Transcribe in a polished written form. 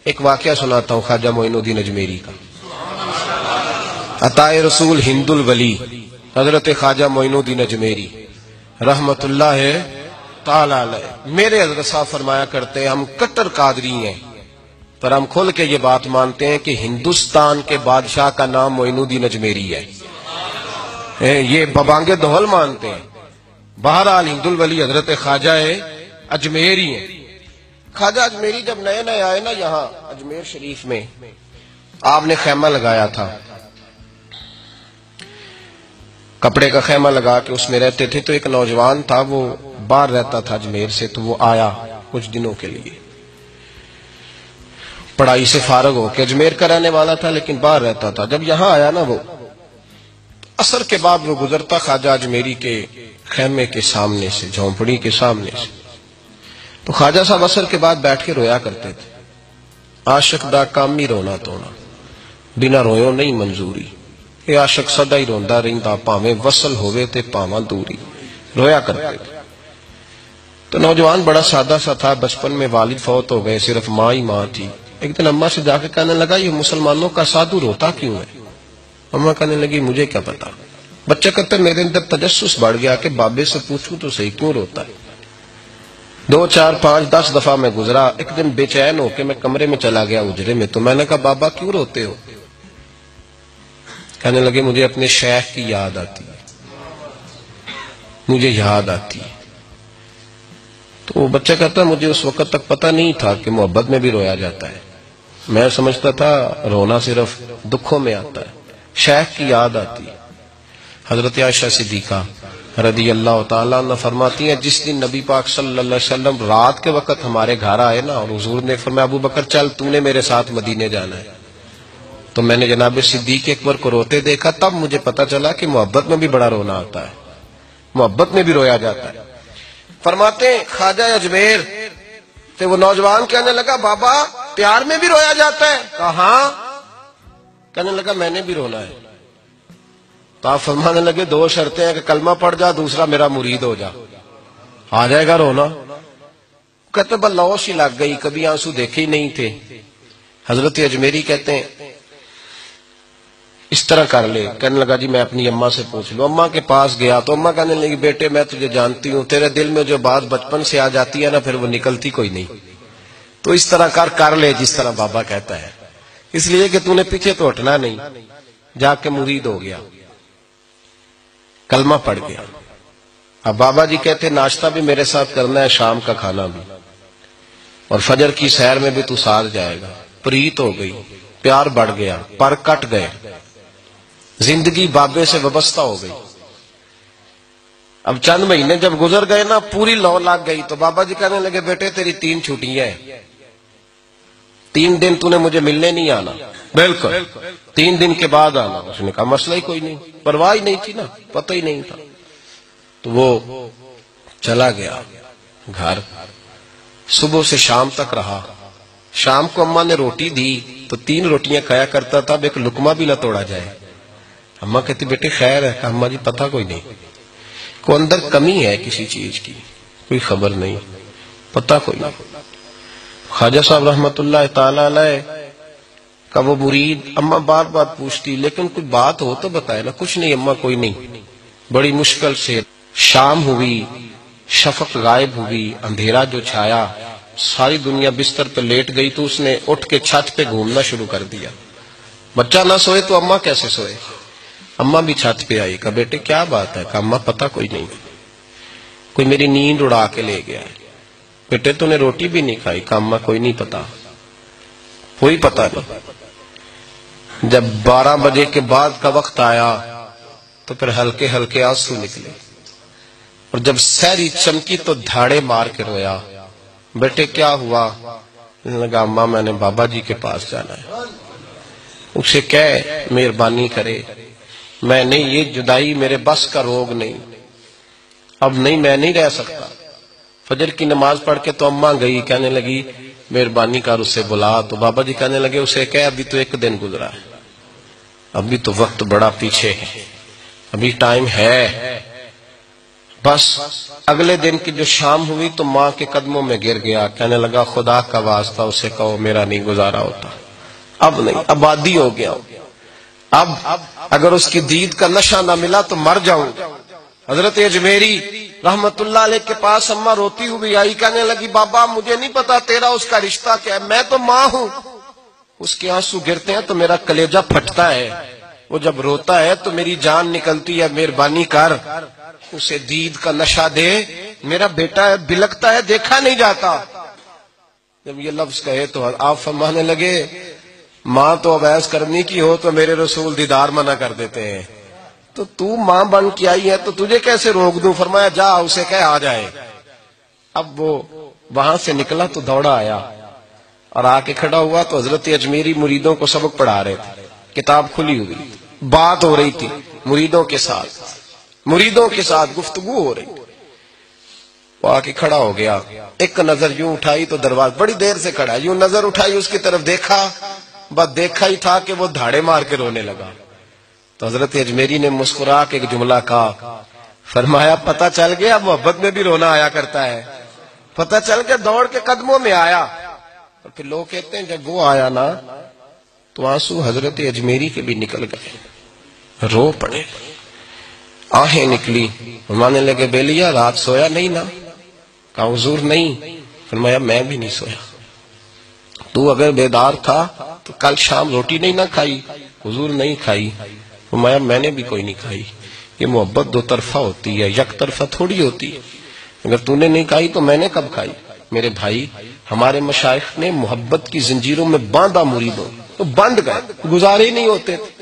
ایک واقعہ سناتا ہوں خواجہ معین الدین اجمیری کا. عطائے رسول ہند الولی حضرت خواجہ معین الدین اجمیری رحمت اللہ تعالی علیہ. میرے حضرت صاحب فرمایا کرتے ہیں ہم کٹر قادری ہیں، پر ہم کھل کے یہ بات مانتے ہیں کہ ہندوستان کے بادشاہ کا نام معین الدین اجمیری ہے. یہ ببانگ دہل مانتے ہیں. بہرحال ہند الولی حضرت خواجہ اجمیری ہیں. خواجہ اجمیری جب نئے نئے آئے نا یہاں اجمیر شریف میں، آپ نے خیمہ لگایا تھا، کپڑے کا خیمہ لگا کے اس میں رہتے تھے. تو ایک نوجوان تھا، وہ باہر رہتا تھا اجمیر سے، تو وہ آیا کچھ دنوں کے لیے. پڑھائی سے فارغ ہو کے اجمیر کا رہنے والا تھا لیکن باہر رہتا تھا. جب یہاں آیا نا وہ عصر کے بعد وہ گزرتا خواجہ اجمیری کے خیمے کے سامنے سے، جھونپڑی کے سامنے سے، تو خواجہ صاحب عصر کے بعد بیٹھ کے رویا کرتے تھے. عاشق دا کام ہی رونا تونا، بنا رویوں نہیں منظوری. یہ عاشق سدا ہی روندا رہندا، پاویں وصل ہوئے تے پاواں دوری. رویا کرتے تھے. تو نوجوان بڑا سادہ سا تھا. بچپن میں والد فوت ہو گئے، صرف ماں ہی ماں تھی. ایک دن اماں سے جا کے کہنے لگا یہ مسلمانوں کا سادھو روتا کیوں ہے؟ اماں کہنے لگی مجھے کیا پتا. بچہ کہتا میرے اندر تجسس بڑھ گیا کہ بابے سے پوچھوں تو صحیح کیوں روتا ہے. 2 4 5 10 دفعہ میں گزرا. ایک دن بے چین ہو کے میں کمرے میں چلا گیا اجرے میں. تو میں نے کہا بابا کیوں روتے ہو؟ کہنے لگے مجھے اپنے شیخ کی یاد آتی ہے، مجھے یاد آتی ہے. تو وہ بچہ کہتا مجھے اس وقت تک پتہ نہیں تھا کہ محبت میں بھی رویا جاتا ہے. میں سمجھتا تھا رونا صرف دکھوں میں آتا ہے. شیخ کی یاد آتی ہے. حضرت عائشہ صدیقہ رضی اللہ تعالیٰ عنہ فرماتی ہیں جس دن نبی پاک صلی اللہ علیہ وسلم رات کے وقت ہمارے گھر آئے نا، اور حضور نے فرمایا ابو بکر چل تو نے میرے ساتھ مدینے جانا ہے، تو میں نے جناب صدیق اکبر کو روتے دیکھا. تب مجھے پتا چلا کہ محبت میں بھی بڑا رونا آتا ہے، محبت میں بھی رویا جاتا ہے. فرماتے ہیں خواجہ اجمیر تو وہ نوجوان کہنے لگا بابا پیار میں بھی رویا جاتا ہے؟ کہاں؟ کہنے لگا میں نے بھی رونا ہے. تو آپ فرمانے لگے 2 شرطیں ہیں کہ کلمہ پڑھ جا، دوسرا میرا مرید ہو جا، آ جائے گا رونا. کہتے بلوش ہی لگ گئی، کبھی آنسو دیکھے ہی نہیں تھے. حضرت اجمیری کہتے ہیں اس طرح کر لے. کہنے لگا جی میں اپنی اماں سے پوچھ لوں. اماں کے پاس گیا تو اماں کہنے لگی بیٹے میں تجھے جانتی ہوں، تیرے دل میں جو بات بچپن سے آ جاتی ہے نا پھر وہ نکلتی کوئی نہیں. تو اس طرح کر لے جس طرح بابا کہتا ہے، اس لیے کہ تو نے پیچھے تو ہٹنا نہیں. جا کے مرید ہو گیا، کلمہ پڑھ گیا. اب بابا جی کہتے ناشتہ بھی میرے ساتھ کرنا ہے، شام کا کھانا بھی، اور فجر کی سیر میں بھی تو ساتھ جائے گا. پریت ہو گئی، پیار بڑھ گیا، پر کٹ گئے، زندگی بابے سے وابستہ ہو گئی. اب چند مہینے جب گزر گئے نا پوری لو لگ گئی. تو بابا جی کہنے لگے بیٹے تیری 3 چھٹیاں ہیں، 3 دن تو نے مجھے ملنے نہیں آنا. بالکل 3 دن کے بعد آنا. اس نے کہا مسئلہ ہی کوئی نہیں، پرواہ ہی نہیں تھی نا، پتہ ہی نہیں تھا. تو وہ چلا گیا گھر. صبح سے شام تک رہا. شام کو اماں نے روٹی دی تو 3 روٹیاں کھایا کرتا تھا، اب ایک لقمہ بھی نہ توڑا جائے. اماں کہتی بیٹے خیر ہے؟ کہا اماں جی پتہ کوئی نہیں، کو اندر کمی ہے کسی چیز کی، کوئی خبر نہیں، پتہ کوئی نہیں. خواجہ صاحب رحمت اللہ تعالی علیہ کا وہ مرید اماں بار بار پوچھتی لیکن کوئی بات ہو تو بتائے نا. کچھ نہیں اماں کوئی نہیں. بڑی مشکل سے شام ہوئی، شفق غائب ہوئی، اندھیرا جو چھایا، ساری دنیا بستر پہ لیٹ گئی. تو اس نے اٹھ کے چھت پہ گھومنا شروع کر دیا. بچہ نہ سوئے تو اماں کیسے سوئے؟ اماں بھی چھت پہ آئی. کہا بیٹے کیا بات ہے؟ کہا اماں پتہ کوئی نہیں، کوئی میری نیند اڑا کے لے گیا ہے. بیٹے تو نے روٹی بھی نہیں کھائی؟ کہا اماں کوئی نہیں پتا، کوئی پتہ نہیں. جب 12 بجے کے بعد کا وقت آیا تو پھر ہلکے ہلکے آنسو نکلے، اور جب سحری چمکی تو دھاڑے مار کے رویا. بیٹے کیا ہوا؟ لگا اماں میں نے بابا جی کے پاس جانا ہے، اسے کہہ مہربانی کرے، میں نہیں، یہ جدائی میرے بس کا روگ نہیں، اب نہیں میں نہیں رہ سکتا. فجر کی نماز پڑھ کے تو اماں گئی، کہنے لگی مہربانی کر اسے بلا. تو بابا جی کہنے لگے اسے کہہ ابھی تو 1 دن گزرا ہے، ابھی تو وقت بڑا پیچھے ہے، ابھی ٹائم ہے. بس اگلے دن کی جو شام ہوئی تو ماں کے قدموں میں گر گیا، کہنے لگا خدا کا واسطہ اسے کہو میرا نہیں گزارا ہوتا، اب نہیں، آبادی ہو گیا، اب اگر اس کی دید کا نشہ نہ ملا تو مر جاؤں گا۔ حضرت اجمیری رحمت اللہ علیہ کے پاس اماں روتی ہوئی آئی، کہنے لگی بابا مجھے نہیں پتا تیرا اس کا رشتہ کیا ہے، میں تو ماں ہوں۔ اس کے آنسو گرتے ہیں تو میرا کلیجہ پھٹتا ہے، وہ جب روتا ہے تو میری جان نکلتی ہے، مہربانی کر اسے دید کا نشہ دے، میرا بیٹا ہے بلکتا ہے دیکھا نہیں جاتا۔ جب یہ لفظ کہے تو آپ فرمانے لگے ماں تو عویس کرنی کی ہو تو میرے رسول دیدار منع کر دیتے ہیں، تو ماں بن کے آئی ہے تو تجھے کیسے روک دوں؟ فرمایا جا اسے کہہ آ جائے۔ اب وہ وہاں سے نکلا تو دوڑا آیا اور آ کے کھڑا ہوا تو حضرت اجمیری مریدوں کو سبق پڑھا رہے تھے، کتاب کھلی ہوئی، بات ہو رہی تھی مریدوں کے ساتھ گفتگو ہو رہی۔ وہ آ کے کھڑا ہو گیا، ایک نظر یوں اٹھائی تو دروازہ، بڑی دیر سے کھڑا، یوں نظر اٹھائی اس کی طرف دیکھا، بس دیکھا ہی تھا کہ وہ دھاڑے مار کے رونے لگا۔ تو حضرت اجمیری نے مسکرا کے ایک جملہ کہا، فرمایا پتہ چل گیا محبت میں بھی رونا آیا کرتا ہے، پتہ چل کے دوڑ کے قدموں میں آیا۔ اور پھر لوگ کہتے ہیں جب وہ آیا نا تو آنسو حضرت اجمیری کے بھی نکل گئے، رو پڑے، آہیں نکلی، فرمانے لگے بیلیا رات سویا نہیں نا؟ کہا حضور نہیں۔ فرمایا میں بھی نہیں سویا، تو اگر بیدار تھا تو کل شام روٹی نہیں نہ کھائی؟ حضور نہیں کھائی۔ فرمایا میں نے بھی کوئی نہیں کھائی۔ یہ محبت دو طرفہ ہوتی ہے، یک طرفہ تھوڑی ہوتی ہے، اگر تو نے نہیں کھائی تو میں نے کب کھائی؟ میرے بھائی ہمارے مشائخ نے محبت کی زنجیروں میں باندھا مریدوں، تو بند گئے، گزارے نہیں ہوتے تھے۔